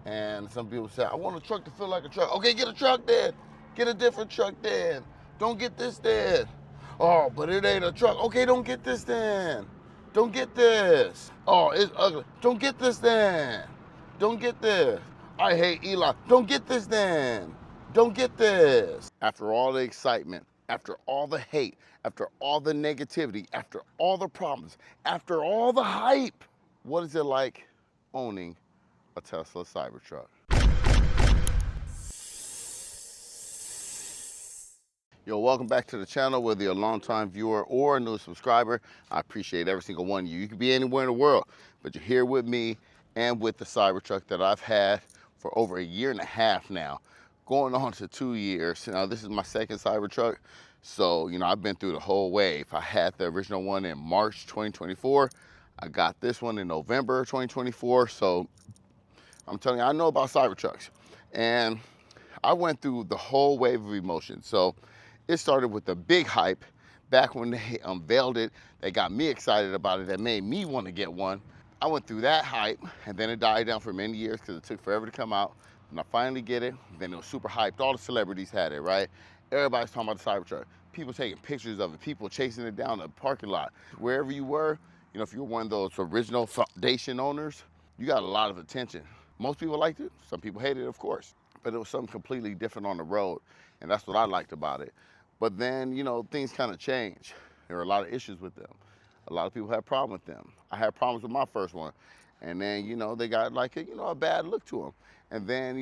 And some people say, I want a truck to feel like a truck. Okay, get a truck then. Get a different truck then. Don't get this then. Oh, but it ain't a truck. Okay, don't get this then. Don't get this. Oh, it's ugly. Don't get this then. Don't get this. I hate Elon. Don't get this then. Don't get this. After all the excitement, after all the hate, after all the negativity, after all the problems, after all the hype, what is it like owning a Tesla Cybertruck? Yo, welcome back to the channel, whether you're a longtime viewer or a new subscriber. I appreciate every single one of you. You could be anywhere in the world, but you're here with me and with the Cybertruck that I've had for over 1.5 years now, going on to 2 years. Now, this is my second Cybertruck, so, I've been through the whole wave. I had the original one in March 2024. I got this one in November 2024, so I'm telling you, I know about Cybertrucks. And I went through the whole wave of emotions. So it started with the big hype back when they unveiled it. They got me excited about it. That made me want to get one. I went through that hype, and then it died down for many years because it took forever to come out. And I finally get it. Then it was super hyped. All the celebrities had it, right? Everybody's talking about the Cybertruck. People taking pictures of it. People chasing it down the parking lot. Wherever you were, if you're one of those original foundation owners, you got a lot of attention. Most people liked it. Some people hated it, of course. But it was something completely different on the road. And that's what I liked about it. But then, things kind of changed. There were a lot of issues with them. A lot of people had problems with them. I had problems with my first one. And then, they got like a bad look to them. And then,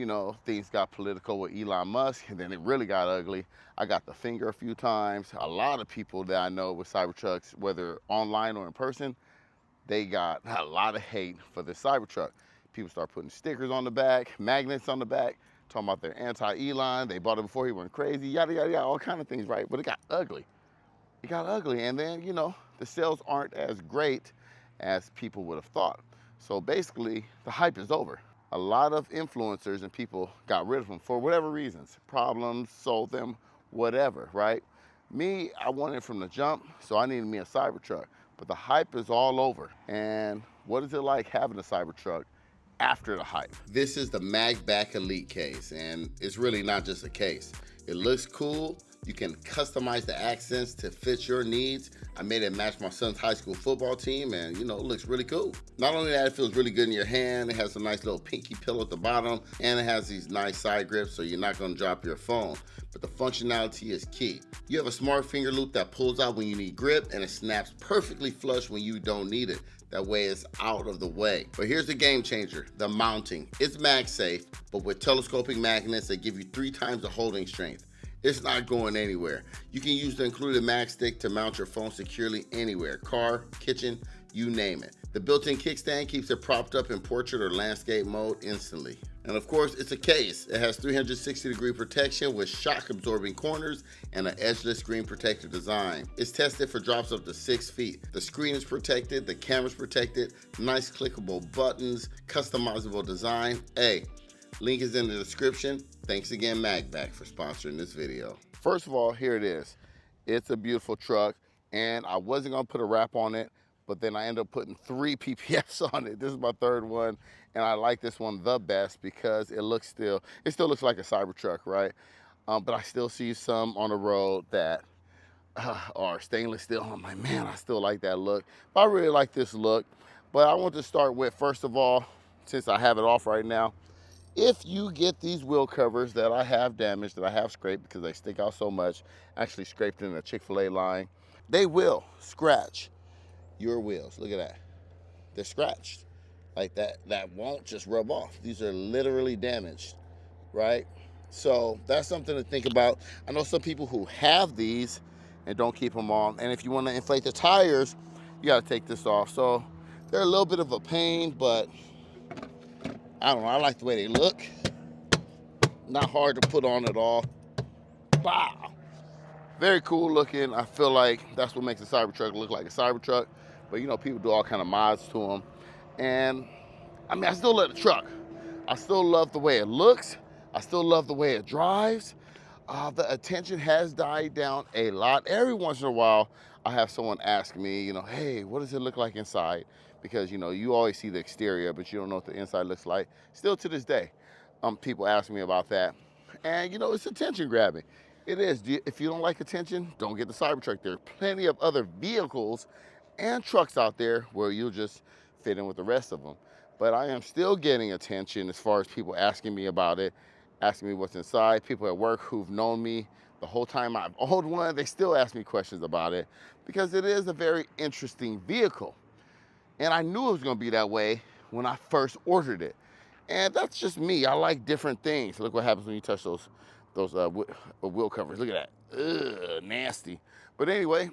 things got political with Elon Musk, and then it really got ugly. I got the finger a few times. A lot of people that I know with Cybertrucks, whether online or in person, they got a lot of hate for the Cybertruck. People start putting stickers on the back, magnets on the back, talking about they're anti-Elon. They bought it before he went crazy, yada, yada, yada, all kind of things, right? But it got ugly. It got ugly. And then, the sales aren't as great as people would have thought. So basically, the hype is over. A lot of influencers and people got rid of them for whatever reasons. Problems, sold them, whatever, right? Me, I wanted it from the jump, so I needed me a Cybertruck. But the hype is all over. And what is it like having a Cybertruck after the hype? This is the Magback Elite case, and it's really not just a case. It looks cool. You can customize the accents to fit your needs. I made it match my son's high school football team, and it looks really cool. Not only that, it feels really good in your hand. It has a nice little pinky pillow at the bottom, and it has these nice side grips, so you're not gonna drop your phone. But the functionality is key. You have a smart finger loop that pulls out when you need grip, and it snaps perfectly flush when you don't need it. That way it's out of the way. But here's the game changer, the mounting. It's MagSafe, but with telescoping magnets that give you 3 times the holding strength. It's not going anywhere. You can use the included mag stick to mount your phone securely anywhere, car, kitchen, you name it. The built-in kickstand keeps it propped up in portrait or landscape mode instantly. And of course, it's a case. It has 360-degree protection with shock-absorbing corners and an edgeless screen protector design. It's tested for drops up to 6 feet. The screen is protected, the camera's protected, nice clickable buttons, customizable design. Hey, link is in the description. Thanks again, Magback, for sponsoring this video. First of all, here it is. It's a beautiful truck, and I wasn't gonna put a wrap on it, but then I ended up putting 3 PPFs on it. This is my 3rd one, and I like this one the best because it still looks like a Cybertruck, right? But I still see some on the road that are stainless steel. I'm like, man, I still like that look. But I really like this look. But I want to start with, first of all, since I have it off right now, if you get these wheel covers that I have damaged, that I have scraped because they stick out so much, actually scraped in a Chick-fil-A line, they will scratch your wheels. Look at that. They're scratched like that. That won't just rub off. These are literally damaged, right? So that's something to think about. I know some people who have these and don't keep them on. And if you want to inflate the tires, you got to take this off. So they're a little bit of a pain, but I don't know, I like the way they look. Not hard to put on at all. Wow. Very cool looking. I feel like that's what makes a Cybertruck look like a Cybertruck. But people do all kind of mods to them. And I still love the truck. I still love the way it looks. I still love the way it drives. The attention has died down a lot. Every once in a while, I have someone ask me, hey, what does it look like inside? because you know you always see the exterior, but you don't know what the inside looks like. Still to this day, people ask me about that, and you know it's attention grabbing. It is. If you don't like attention, don't get the Cybertruck. There are plenty of other vehicles and trucks out there where you'll just fit in with the rest of them. But I am still getting attention as far as people asking me about it, asking me what's inside. People at work who've known me the whole time I've owned one, they still ask me questions about it because it is a very interesting vehicle. And I knew it was gonna be that way when I first ordered it. And that's just me. I like different things. Look what happens when you touch those wheel covers. Look at that. Ugh, nasty. But anyway,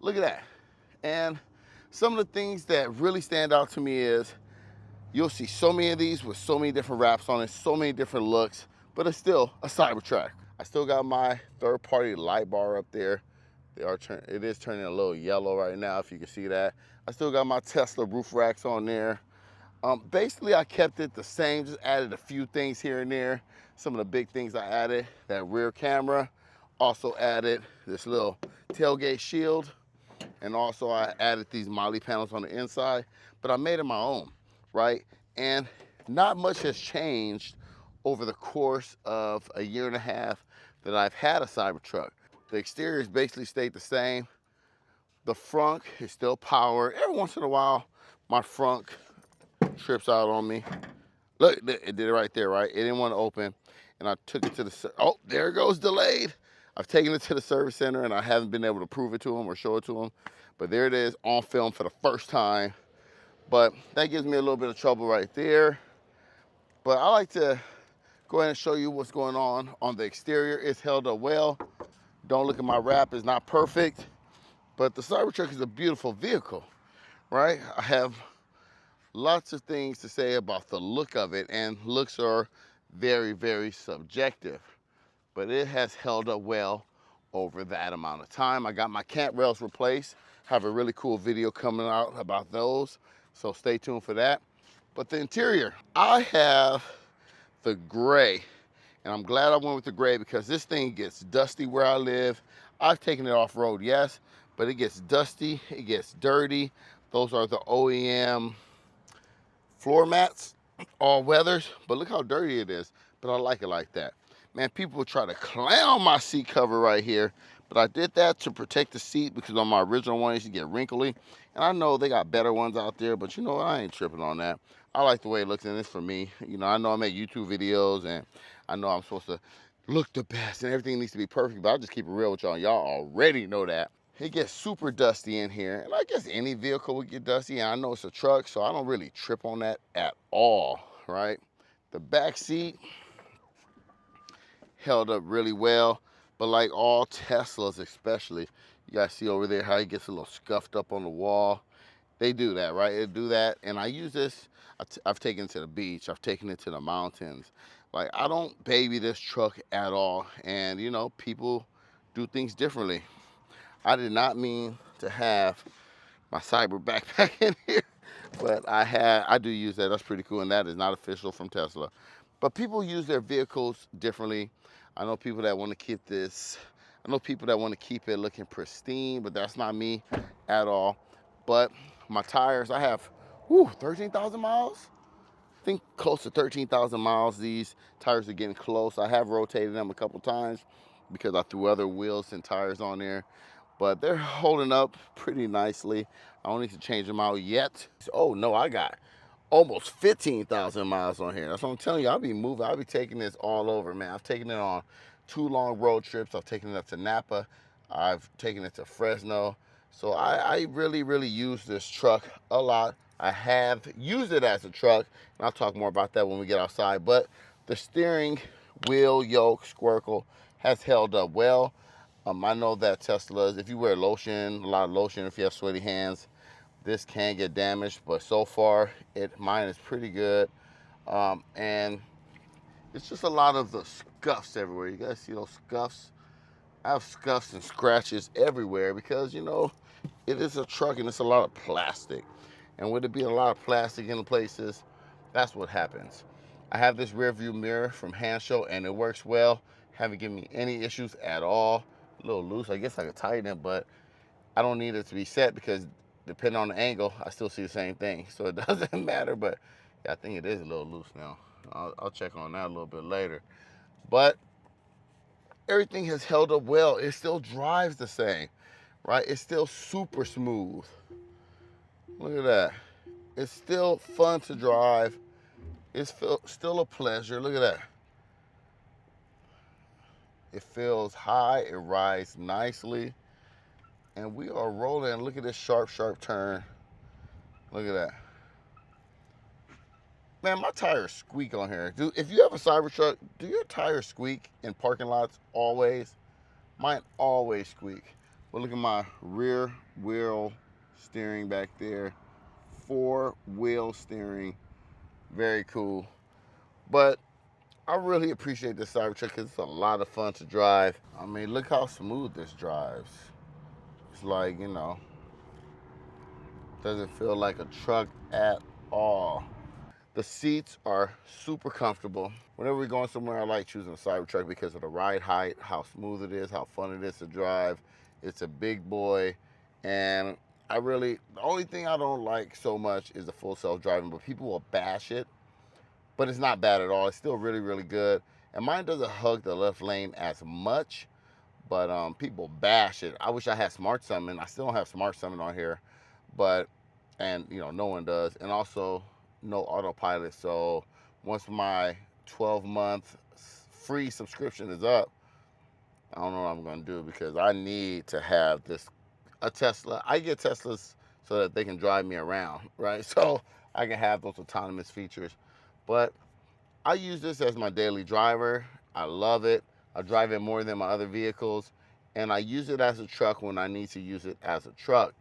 look at that. And some of the things that really stand out to me is you'll see so many of these with so many different wraps on it, so many different looks, but it's still a Cybertruck. I still got my third-party light bar up there. It is turning a little yellow right now, if you can see that. I still got my Tesla roof racks on there. Basically, I kept it the same, just added a few things here and there. Some of the big things I added, that rear camera. Also added this little tailgate shield. And also I added these Molly panels on the inside, but I made it my own, right? And not much has changed over the course of a year and a half that I've had a Cybertruck. The exterior has basically stayed the same. The front is still powered. Every once in a while, my front trips out on me. Look, it did it right there, right? It didn't want to open, and I took it to the, oh, there it goes, delayed. I've taken it to the service center, and I haven't been able to prove it to them or show it to them, but there it is on film for the first time. But that gives me a little bit of trouble right there. But I like to go ahead and show you what's going on the exterior. It's held up well. Don't look at my wrap, it's not perfect, but the Cybertruck is a beautiful vehicle, right? I have lots of things to say about the look of it, and looks are very, very subjective, but it has held up well over that amount of time. I got my cant rails replaced. Have a really cool video coming out about those, so stay tuned for that. But the interior, I have the gray, and I'm glad I went with the gray because this thing gets dusty where I live. I've taken it off-road, yes, but it gets dusty, it gets dirty. Those are the OEM floor mats, all weathers, but look how dirty it is. But I like it like that. Man, people try to clown my seat cover right here, but I did that to protect the seat because on my original one, it used to get wrinkly. And I know they got better ones out there, but you know what? I ain't tripping on that. I like the way it looks, and it's for me. You know, I know I make YouTube videos, and I know I'm supposed to look the best, and everything needs to be perfect, but I'll just keep it real with y'all. Y'all already know that. It gets super dusty in here, and I guess any vehicle would get dusty, and I know it's a truck, so I don't really trip on that at all, right? The back seat held up really well, but like all Teslas especially, you guys see over there how it gets a little scuffed up on the wall. They do that, right? They do that, and I use this. I've taken it to the beach. I've taken it to the mountains. Like, I don't baby this truck at all, and you know, people do things differently. I did not mean to have my Cyber backpack in here, but I do use that. That's pretty cool, and that is not official from Tesla. But people use their vehicles differently. I know people that want to keep this. I know people that want to keep it looking pristine, but that's not me at all. But my tires, I have 13,000 miles. I think close to 13,000 miles. These tires are getting close. I have rotated them a couple times because I threw other wheels and tires on there, but they're holding up pretty nicely. I don't need to change them out yet. Oh no, I got almost 15,000 miles on here. That's what I'm telling you. I'll be moving. I'll be taking this all over, man. I've taken it on 2 long road trips. I've taken it up to Napa. I've taken it to Fresno. So I really, really use this truck a lot. I have used it as a truck, and I'll talk more about that when we get outside. But the steering wheel yoke squircle has held up well. I know that Teslas, if you wear lotion, a lot of lotion, if you have sweaty hands, this can get damaged, but so far mine is pretty good. And it's just a lot of the scuffs everywhere. You guys see those scuffs? I have scuffs and scratches everywhere because, you know, it is a truck and it's a lot of plastic. And with it being a lot of plastic in the places, that's what happens. I have this rear view mirror from Hanshow and it works well. Haven't given me any issues at all. A little loose, I guess I could tighten it, but I don't need it to be set because depending on the angle, I still see the same thing. So it doesn't matter, but yeah, I think it is a little loose now. I'll check on that a little bit later. But everything has held up well. It still drives the same, right? It's still super smooth. Look at that. It's still fun to drive. It's still a pleasure. Look at that. It feels high. It rides nicely. And we are rolling. Look at this sharp, sharp turn. Look at that. Man, my tires squeak on here. If you have a Cybertruck, do your tires squeak in parking lots always? Mine always squeak. But look at my rear wheel steering back there. 4-wheel steering. Very cool. But I really appreciate this Cybertruck because it's a lot of fun to drive. I mean, look how smooth this drives. It's like, you know, doesn't feel like a truck at all. The seats are super comfortable. Whenever we're going somewhere, I like choosing a Cybertruck because of the ride height, how smooth it is, how fun it is to drive. It's a big boy, and the only thing I don't like so much is the full self-driving, but people will bash it, but it's not bad at all. It's still really, really good. And mine doesn't hug the left lane as much, but people bash it. I wish I had Smart Summon. I still don't have Smart Summon on here, and you know, no one does. And also, no autopilot. So once my 12-month free subscription is up, I don't know what I'm going to do because I need to have a Tesla. I get Teslas so that they can drive me around, right? So I can have those autonomous features. But I use this as my daily driver. I love it. I drive it more than my other vehicles, and I use it as a truck when I need to use it as a truck.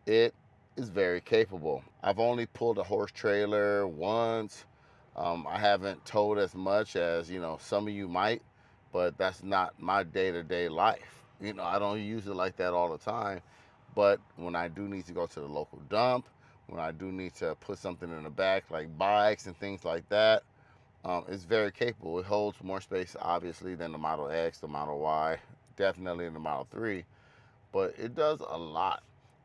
It is very capable. I've only pulled a horse trailer once. I haven't towed as much as, you know, some of you might, but that's not my day-to-day life. You know, I don't use it like that all the time. But when I do need to go to the local dump, when I do need to put something in the back, like bikes and things like that, it's very capable. It holds more space, obviously, than the Model X, the Model Y, definitely the Model 3, but it does a lot.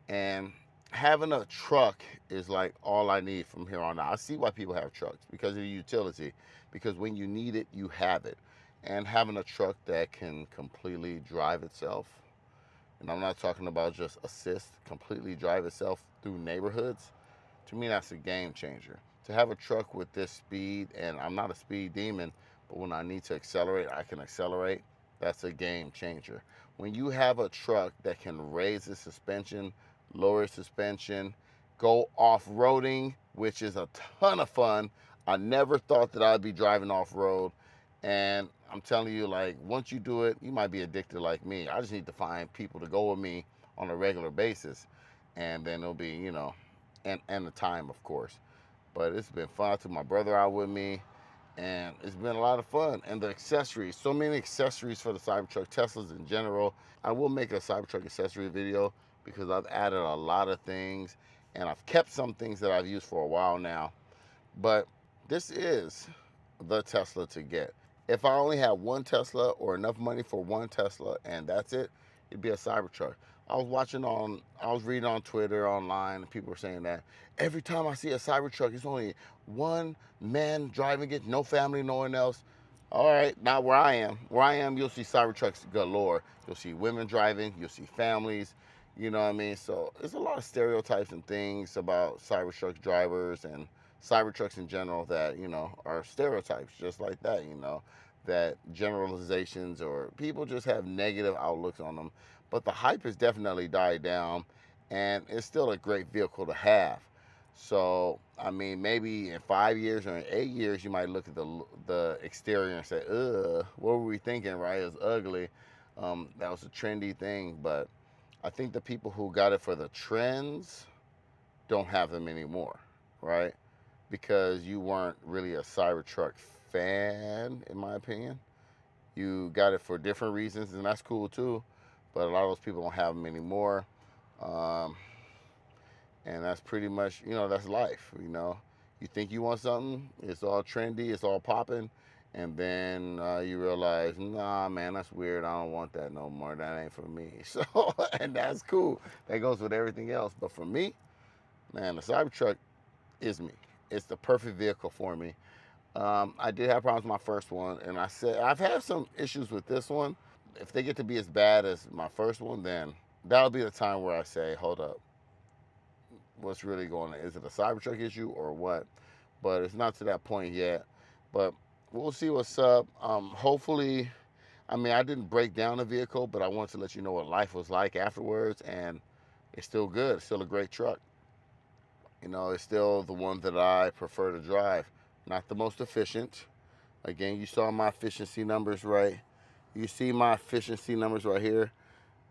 And having a truck is like all I need from here on out. I see why people have trucks, because of the utility, because when you need it, you have it. And having a truck that can completely drive itself, and I'm not talking about just assist, completely drive itself through neighborhoods, to me that's a game changer. To have a truck with this speed, and I'm not a speed demon, but when I need to accelerate, I can accelerate. That's a game changer. When you have a truck that can raise the suspension, lower suspension, go off-roading, which is a ton of fun. I never thought that I'd be driving off-road, and I'm telling you, like, once you do it, you might be addicted like me. I just need to find people to go with me on a regular basis, and then it'll be, you know, and the time, of course. But it's been fun. I took my brother out with me, and it's been a lot of fun. And the accessories, so many accessories for the Cybertruck, Teslas in general. I will make a Cybertruck accessory video because I've added a lot of things, and I've kept some things that I've used for a while now. But this is the Tesla to get. If I only had one Tesla or enough money for one Tesla and that's it, it'd be a Cybertruck. I was reading on Twitter, online, and people were saying that every time I see a Cybertruck, it's only one man driving it, no family, no one else. All right, not where I am. Where I am, you'll see Cybertrucks galore. You'll see women driving, you'll see families, you know what I mean? So there's a lot of stereotypes and things about Cybertruck drivers and Cybertrucks in general that, you know, are stereotypes just like that, you know, that generalizations, or people just have negative outlooks on them. But the hype has definitely died down, and it's still a great vehicle to have. So, I mean, maybe in 5 years or in 8 years, you might look at the exterior and say, ugh, what were we thinking, right? It was ugly. That was a trendy thing, but I think the people who got it for the trends don't have them anymore, right? Because you weren't really a Cybertruck fan, in my opinion. You got it for different reasons, and that's cool too. But a lot of those people don't have them anymore. And that's pretty much, you know, that's life, you know. You think you want something, it's all trendy, it's all popping, and then you realize, nah, man, that's weird. I don't want that no more. That ain't for me. So, and that's cool. That goes with everything else. But for me, man, the Cybertruck is me. It's the perfect vehicle for me. I did have problems with my first one, and I said I've had some issues with this one. If they get to be as bad as my first one, then that'll be the time where I say, hold up, what's really going on? Is it a Cybertruck issue or what? But it's not to that point yet. But we'll see what's up. Hopefully, I mean, I didn't break down the vehicle, but I wanted to let you know what life was like afterwards, and it's still good. It's still a great truck. You know, it's still the one that I prefer to drive. Not the most efficient. Again, you saw my efficiency numbers, right? You see my efficiency numbers right here.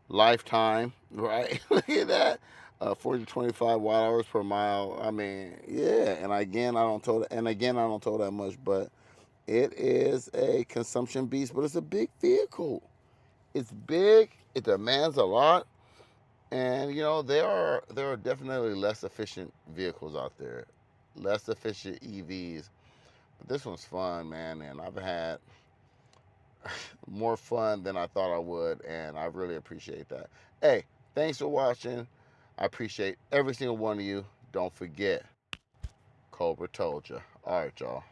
Lifetime, right? Look at that. 40 to 25 watt hours per mile. I mean, yeah. And again, I don't told that much, but it is a consumption beast, but it's a big vehicle. It's big. It demands a lot. And you know, there are definitely less efficient vehicles out there. Less efficient EVs. But this one's fun, man, and I've had more fun than I thought I would, and I really appreciate that. Hey, thanks for watching. I appreciate every single one of you. Don't forget, Cobra told you. All right, y'all.